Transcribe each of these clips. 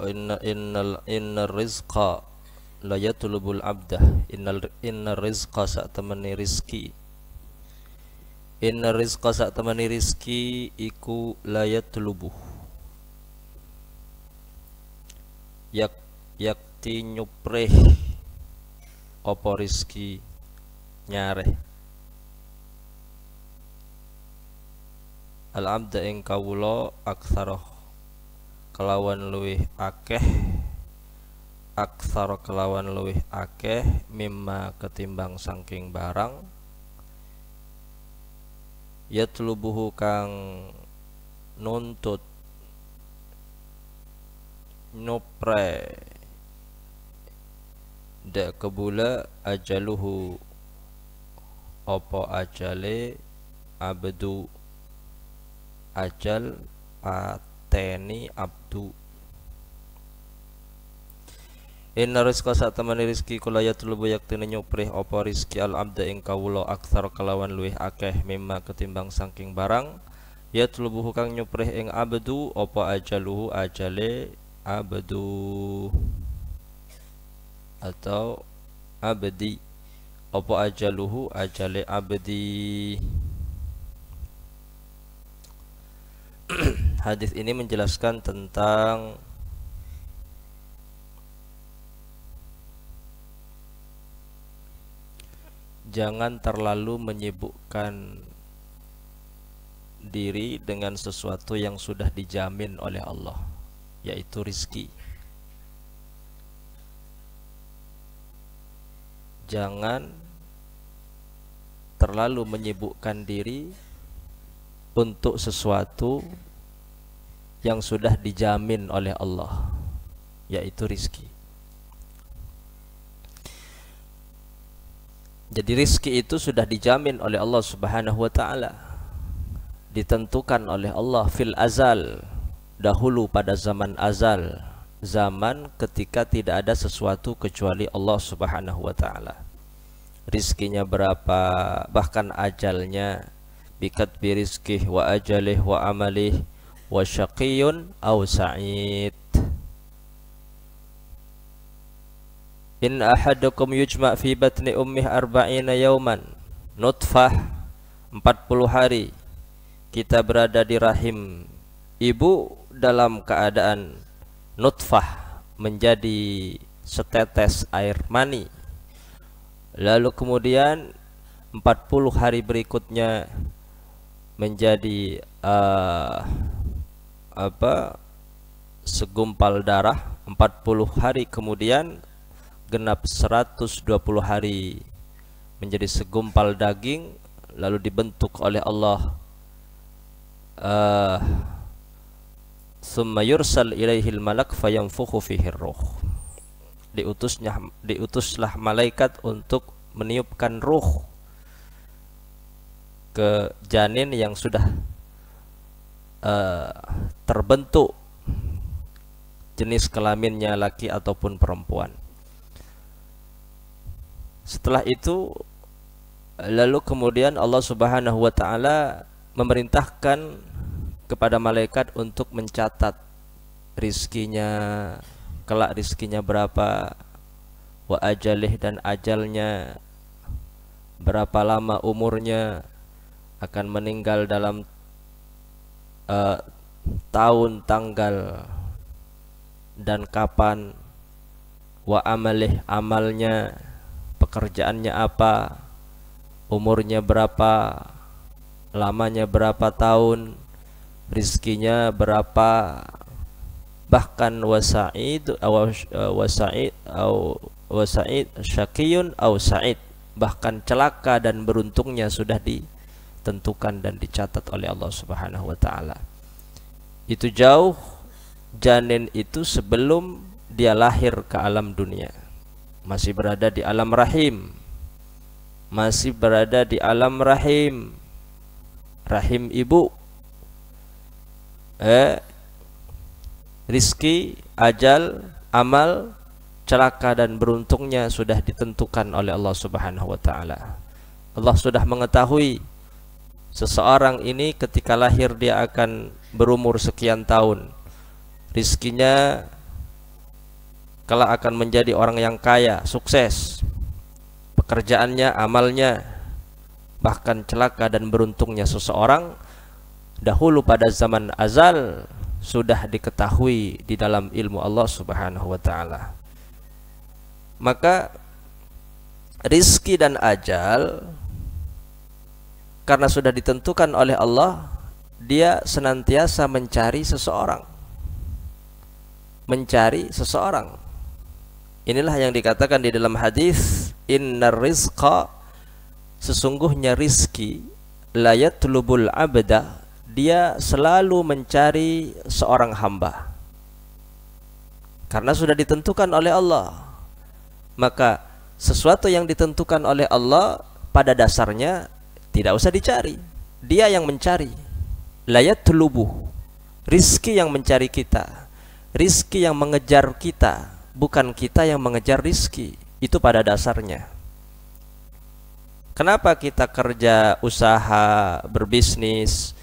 innar rizqa la yatlubul abdah. Innar rizqa sak temani rizki. Innar rizqa sak temani rizki iku la yatlubuh. Yakti nyupreh apa rizki nyareh al abda ing kawula aktsara kelawan luwih akeh, aktsara kelawan luwih akeh mimma ketimbang saking barang yatlubuhu kang nuntut nyupre dak kebula ajaluhu apa ajale abdu ajal pateni abdu. Inna rizqa sak temani rizki kula yatlubu yaktine nyuprih apa rizki al abda ing kawula aktsar kelawan luwih akeh mimma ketimbang saking barang yatlubuhu kang nyuprih ing abdu apa ajaluhu ajale abdu atau abdi apa ajaluhu ajale abdi. Hadis ini menjelaskan tentang jangan terlalu menyibukkan diri dengan sesuatu yang sudah dijamin oleh Allah, yaitu rizki. Jangan terlalu menyibukkan diri untuk sesuatu yang sudah dijamin oleh Allah, yaitu rizki. Jadi rizki itu sudah dijamin oleh Allah Subhanahu wa ta'ala, ditentukan oleh Allah fil azal, dahulu pada zaman azal, zaman ketika tidak ada sesuatu kecuali Allah Subhanahu wa ta'ala. Rizkinya berapa, bahkan ajalnya, bikat birizkih wa ajalih wa amalih wa syaqiyun aw sa'id. In ahadukum yujma' fi batni ummih arba'ina yawman nutfah, 40 hari kita berada di rahim ibu dalam keadaan nutfah, menjadi setetes air mani. Lalu kemudian 40 hari berikutnya menjadi segumpal darah. 40 hari kemudian genap 120 hari menjadi segumpal daging, lalu dibentuk oleh Allah. Summa yursal ilaihil malak fayanfukhu fihi ruh. Diutuslah malaikat untuk meniupkan ruh ke janin yang sudah terbentuk, jenis kelaminnya laki ataupun perempuan. Setelah itu lalu kemudian Allah Subhanahu wa ta'ala memerintahkan kepada malaikat untuk mencatat rizkinya, kelak rizkinya berapa, wa ajalih dan ajalnya, berapa lama umurnya, akan meninggal dalam tahun, tanggal dan kapan, wa amalih amalnya, pekerjaannya apa, umurnya berapa, lamanya berapa tahun, rizkinya berapa, bahkan wasa'id syaqiyun aw sa'id, bahkan celaka dan beruntungnya sudah ditentukan dan dicatat oleh Allah Subhanahu wa ta'ala. Itu jauh janin itu sebelum dia lahir ke alam dunia, masih berada di alam rahim, masih berada di alam rahim ibu. Rizki, ajal, amal, celaka dan beruntungnya sudah ditentukan oleh Allah Subhanahu wa ta'ala. Allah sudah mengetahui seseorang ini ketika lahir dia akan berumur sekian tahun, rizkinya kelak akan menjadi orang yang kaya, sukses, pekerjaannya, amalnya, bahkan celaka dan beruntungnya seseorang dahulu pada zaman azal sudah diketahui di dalam ilmu Allah Subhanahu wa taala. Maka rizki dan ajal karena sudah ditentukan oleh Allah, dia senantiasa mencari seseorang. Mencari seseorang. Inilah yang dikatakan di dalam hadis, innar rizqa, sesungguhnya rizki, la yatlubul abda, dia selalu mencari seorang hamba. Karena sudah ditentukan oleh Allah. Maka sesuatu yang ditentukan oleh Allah pada dasarnya tidak usah dicari. Dia yang mencari. La yatlubu, rizki yang mencari kita, rizki yang mengejar kita, bukan kita yang mengejar rizki. Itu pada dasarnya. Kenapa kita kerja, usaha, berbisnis?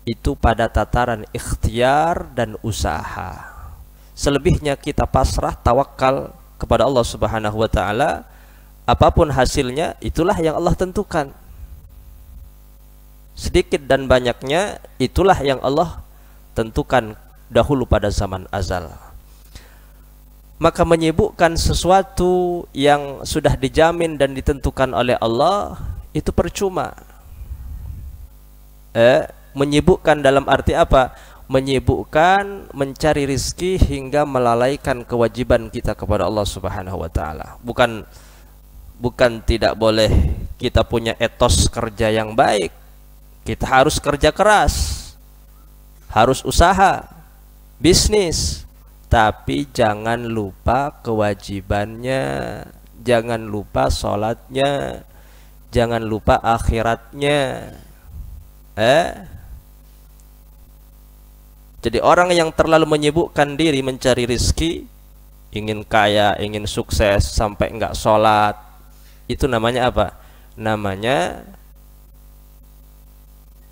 Itu pada tataran ikhtiar dan usaha. Selebihnya kita pasrah, tawakal kepada Allah Subhanahu wa taala. Apapun hasilnya, itulah yang Allah tentukan. Sedikit dan banyaknya, itulah yang Allah tentukan dahulu pada zaman azal. Maka menyibukkan sesuatu yang sudah dijamin dan ditentukan oleh Allah itu percuma. Menyibukkan dalam arti apa? Menyibukkan mencari rizki hingga melalaikan kewajiban kita kepada Allah Subhanahu wa taala. Bukan tidak boleh kita punya etos kerja yang baik. Kita harus kerja keras, harus usaha, bisnis, tapi jangan lupa kewajibannya, jangan lupa sholatnya, jangan lupa akhiratnya. Jadi orang yang terlalu menyibukkan diri mencari rizki, ingin kaya, ingin sukses, sampai enggak sholat, itu namanya apa? Namanya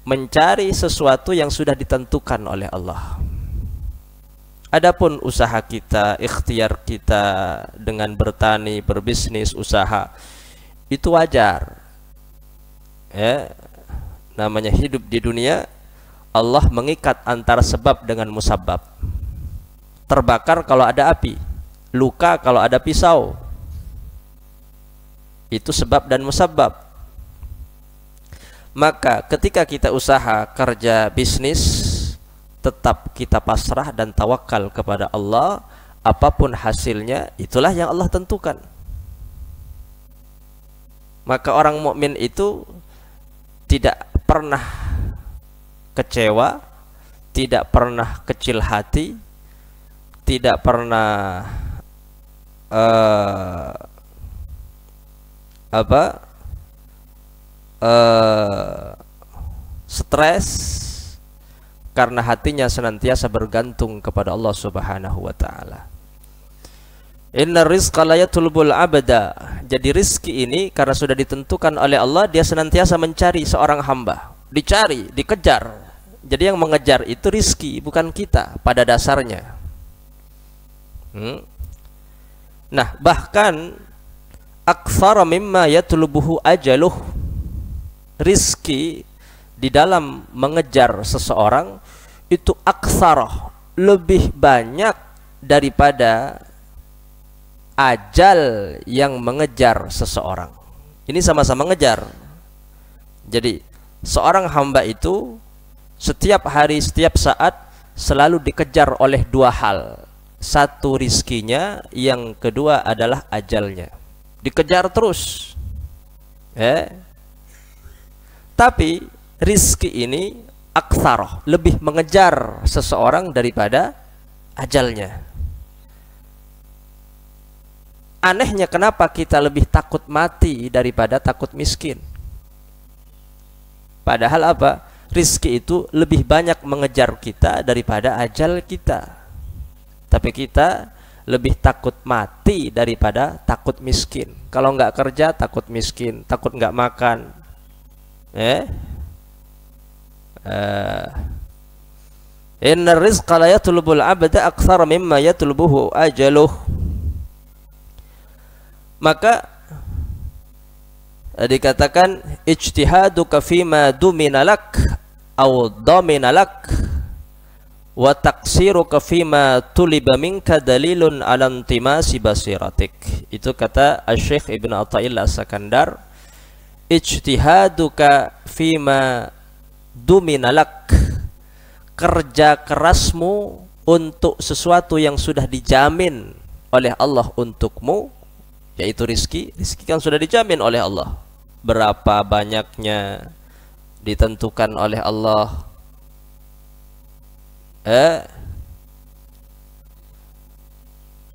mencari sesuatu yang sudah ditentukan oleh Allah. Adapun usaha kita, ikhtiar kita dengan bertani, berbisnis, usaha, itu wajar. Namanya hidup di dunia, Allah mengikat antara sebab dengan musabab. Terbakar kalau ada api, luka kalau ada pisau. Itu sebab dan musabab. Maka ketika kita usaha, kerja, bisnis, tetap kita pasrah dan tawakal kepada Allah. Apapun hasilnya, itulah yang Allah tentukan. Maka orang mukmin itu tidak pernah kecewa, tidak pernah kecil hati, tidak pernah stres, karena hatinya senantiasa bergantung kepada Allah Subhanahu wa taala. Innar rizqa la yatlubul abda. Jadi rizki ini karena sudah ditentukan oleh Allah, dia senantiasa mencari seorang hamba. Dicari, dikejar. Jadi yang mengejar itu rizki, bukan kita pada dasarnya. Nah, bahkan aktsara mimma yatlubuhu ajaluh. Rizki di dalam mengejar seseorang itu aktsara, lebih banyak daripada ajal yang mengejar seseorang. Ini sama-sama ngejar. Jadi seorang hamba itu setiap hari, setiap saat selalu dikejar oleh dua hal. Satu rizkinya, yang kedua adalah ajalnya. Dikejar terus. Tapi rizki ini aktsar, lebih mengejar seseorang daripada ajalnya. Anehnya kenapa kita lebih takut mati daripada takut miskin? Padahal apa? Rizki itu lebih banyak mengejar kita daripada ajal kita. Tapi kita lebih takut mati daripada takut miskin. Kalau nggak kerja takut miskin, takut nggak makan. Innar rizqa la yatlubul abda aktsara mimma yatlubuhu ajaluh. Maka dikatakan ijtihaduka fima dumina lak aw damina lak wa taqsiruka fima tuliba minka dalilun ala intimasi basiratik. Itu kata Asy-Syaikh Ibnu Athaillah As-Sakandar, ijtihaduka fima dumina lak, kerja kerasmu untuk sesuatu yang sudah dijamin oleh Allah untukmu, yaitu rizki. Rizki kan sudah dijamin oleh Allah, berapa banyaknya ditentukan oleh Allah.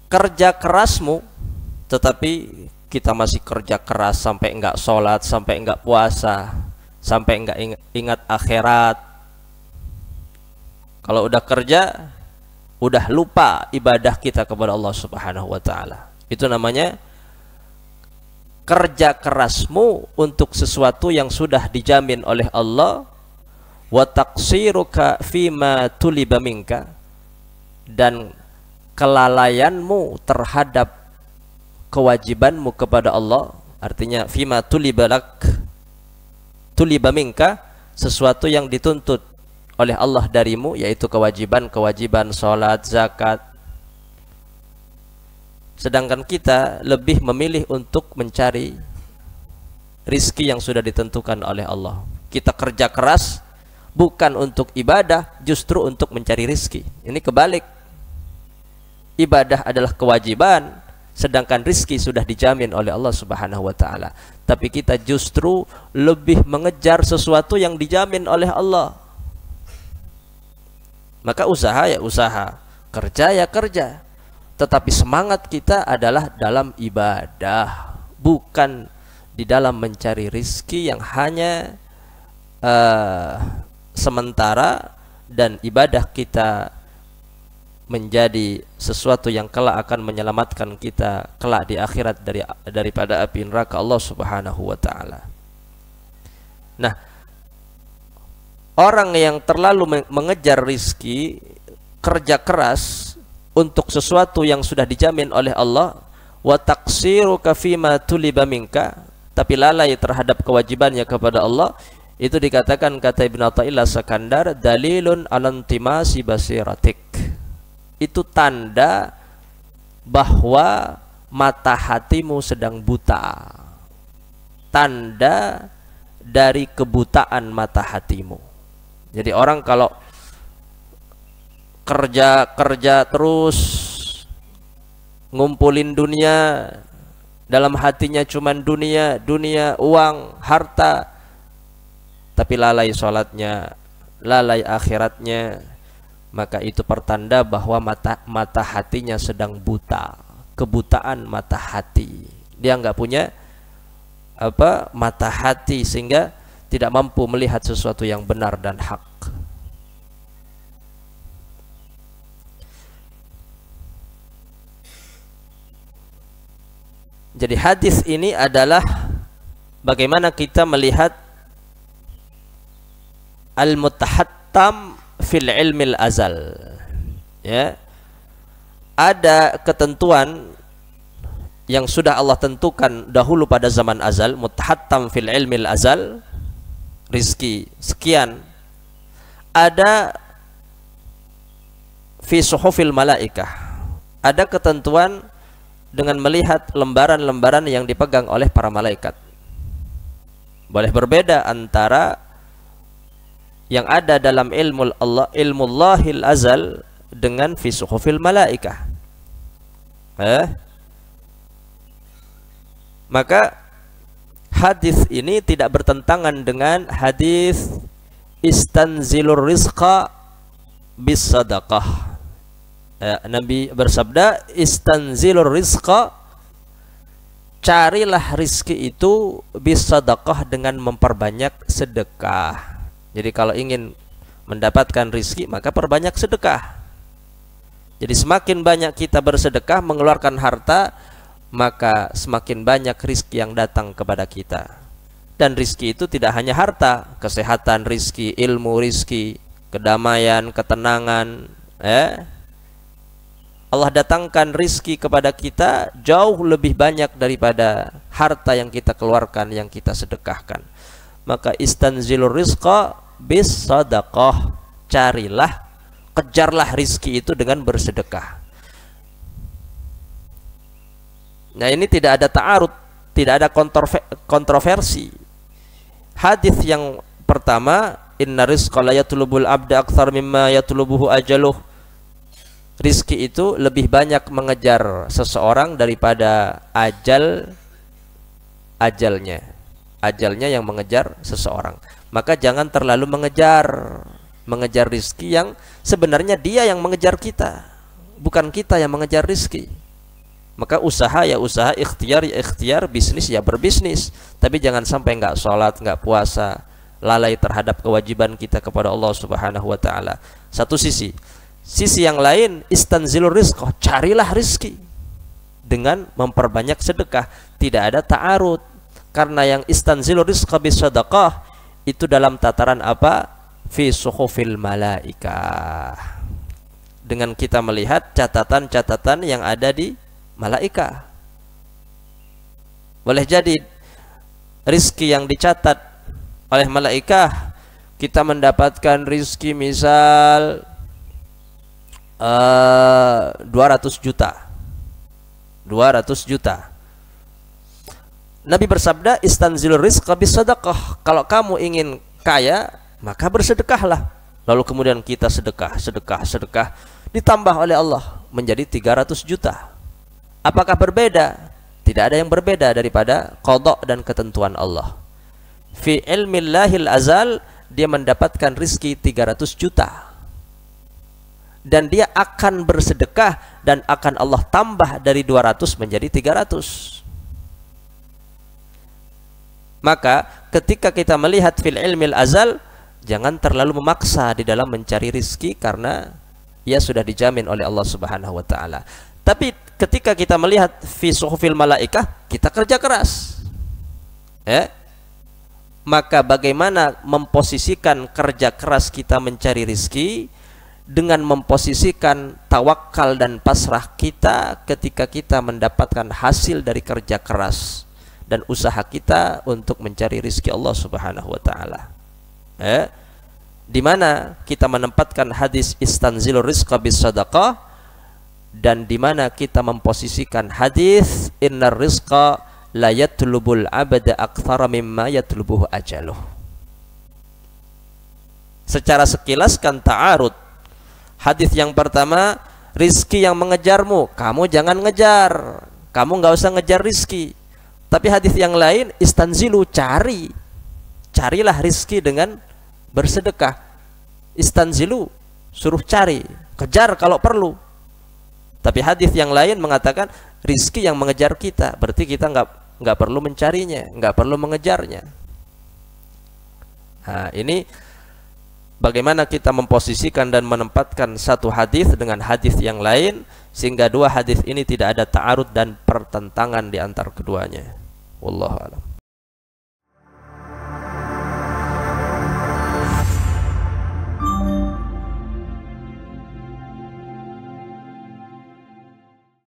Kerja kerasmu, tetapi kita masih kerja keras sampai enggak sholat, sampai enggak puasa, sampai enggak ingat akhirat. Kalau udah kerja, udah lupa ibadah kita kepada Allah Subhanahu wa ta'ala. Itu namanya kerja kerasmu untuk sesuatu yang sudah dijamin oleh Allah, wa taqsiruka fima tuliba minka, dan kelalaianmu terhadap kewajibanmu kepada Allah. Artinya fima tuliba lak, tuliba minka, sesuatu yang dituntut oleh Allah darimu, yaitu kewajiban sholat, zakat. Sedangkan kita lebih memilih untuk mencari rizki yang sudah ditentukan oleh Allah. Kita kerja keras bukan untuk ibadah, justru untuk mencari rizki. Ini kebalik. Ibadah adalah kewajiban, sedangkan rizki sudah dijamin oleh Allah Subhanahu wa ta'ala. Tapi kita justru lebih mengejar sesuatu yang dijamin oleh Allah. Maka usaha ya usaha, kerja ya kerja, tetapi semangat kita adalah dalam ibadah, bukan di dalam mencari rizki yang hanya sementara, dan ibadah kita menjadi sesuatu yang kelak akan menyelamatkan kita kelak di akhirat daripada api neraka Allah Subhanahu wa ta'ala. Nah, orang yang terlalu mengejar rizki, kerja keras untuk sesuatu yang sudah dijamin oleh Allah, wa taqsiruka fima tuliba minka, tapi lalai terhadap kewajibannya kepada Allah, itu dikatakan, kata Ibnu Athaillah Sakandar, dalilun alantimasi basiratik. Itu tanda bahwa mata hatimu sedang buta, tanda dari kebutaan mata hatimu. Jadi orang kalau kerja terus ngumpulin dunia, dalam hatinya cuman dunia, uang, harta, tapi lalai sholatnya, lalai akhiratnya, maka itu pertanda bahwa mata hatinya sedang buta, kebutaan mata hati. Dia nggak punya mata hati, sehingga tidak mampu melihat sesuatu yang benar dan hak. Jadi hadis ini adalah bagaimana kita melihat al-mutahattam fil ilmil azal. Ya, ada ketentuan yang sudah Allah tentukan dahulu pada zaman azal, mutahattam fil ilmil azal, rizki sekian. Ada fi suhufil malaikah, ada ketentuan dengan melihat lembaran-lembaran yang dipegang oleh para malaikat. Boleh berbeda antara yang ada dalam ilmullahil azal dengan fi suhufil malaikah. Maka hadis ini tidak bertentangan dengan hadis istanzilur rizqa bis sadaqah. Nabi bersabda, istanzilur rizqa, carilah rizki itu bis sadaqah, dengan memperbanyak sedekah. Jadi kalau ingin mendapatkan rizki, maka perbanyak sedekah. Jadi semakin banyak kita bersedekah, mengeluarkan harta, maka semakin banyak rizki yang datang kepada kita. Dan rizki itu tidak hanya harta, kesehatan rizki, ilmu rizki, kedamaian, ketenangan, Allah datangkan rizki kepada kita jauh lebih banyak daripada harta yang kita keluarkan, yang kita sedekahkan. Maka istanzilur rizqa bis sadaqah, carilah, kejarlah rizki itu dengan bersedekah. Nah, ini tidak ada ta'arud, tidak ada kontroversi. Hadis yang pertama, inna rizqa la yatlubul abda aktsar mimma yatlubuhu ajaluh. Rizki itu lebih banyak mengejar seseorang daripada ajalnya yang mengejar seseorang. Maka jangan terlalu mengejar rizki yang sebenarnya dia yang mengejar kita, bukan kita yang mengejar rizki. Maka usaha ya usaha, ikhtiar ya ikhtiar, bisnis ya berbisnis, tapi jangan sampai nggak sholat, nggak puasa, lalai terhadap kewajiban kita kepada Allah Subhanahu wa ta'ala. Satu sisi yang lain, istanzilur rizqah, carilah rizki dengan memperbanyak sedekah. Tidak ada ta'arud, karena yang istanzilur rizqah bisadaqah itu dalam tataran apa? Fi suhufil malaikah, dengan kita melihat catatan-catatan yang ada di malaikah. Boleh jadi rizki yang dicatat oleh malaikah, kita mendapatkan rizki misal 200 juta. Nabi bersabda, istanzilur rizqa bisadaqah. Kalau kamu ingin kaya, maka bersedekahlah. Lalu kemudian kita sedekah, ditambah oleh Allah menjadi 300 juta. Apakah berbeda? Tidak ada yang berbeda daripada qada dan ketentuan Allah. Fi ilmillahil azal, dia mendapatkan rizki 300 juta. Dan dia akan bersedekah dan akan Allah tambah dari 200 menjadi 300. Maka ketika kita melihat fil ilmil azal, jangan terlalu memaksa di dalam mencari rizki, karena ia sudah dijamin oleh Allah Subhanahu wa ta'ala. Tapi ketika kita melihat fi suhufil malaikah, kita kerja keras, maka bagaimana memposisikan kerja keras kita mencari rizki dengan memposisikan tawakal dan pasrah kita ketika kita mendapatkan hasil dari kerja keras dan usaha kita untuk mencari rizki Allah Subhanahu wa ta'ala. Di mana kita menempatkan hadis istanzilur rizqa bis sadaqah, dan di mana kita memposisikan hadis innar rizqa la yatlubul abda aktsara mimma yatlubuhu ajaluh. Secara sekilas kan ta'arud. Hadis yang pertama, rizki yang mengejarmu, kamu jangan ngejar, kamu nggak usah ngejar rizki. Tapi hadis yang lain, istanzilu, carilah rizki dengan bersedekah. Istanzilu, suruh cari, kejar kalau perlu. Tapi hadis yang lain mengatakan rizki yang mengejar kita, berarti kita nggak perlu mencarinya, nggak perlu mengejarnya. Nah, ini bagaimana kita memposisikan dan menempatkan satu hadis dengan hadis yang lain sehingga dua hadis ini tidak ada ta'arud dan pertentangan di antar keduanya. Wallahu a'lam.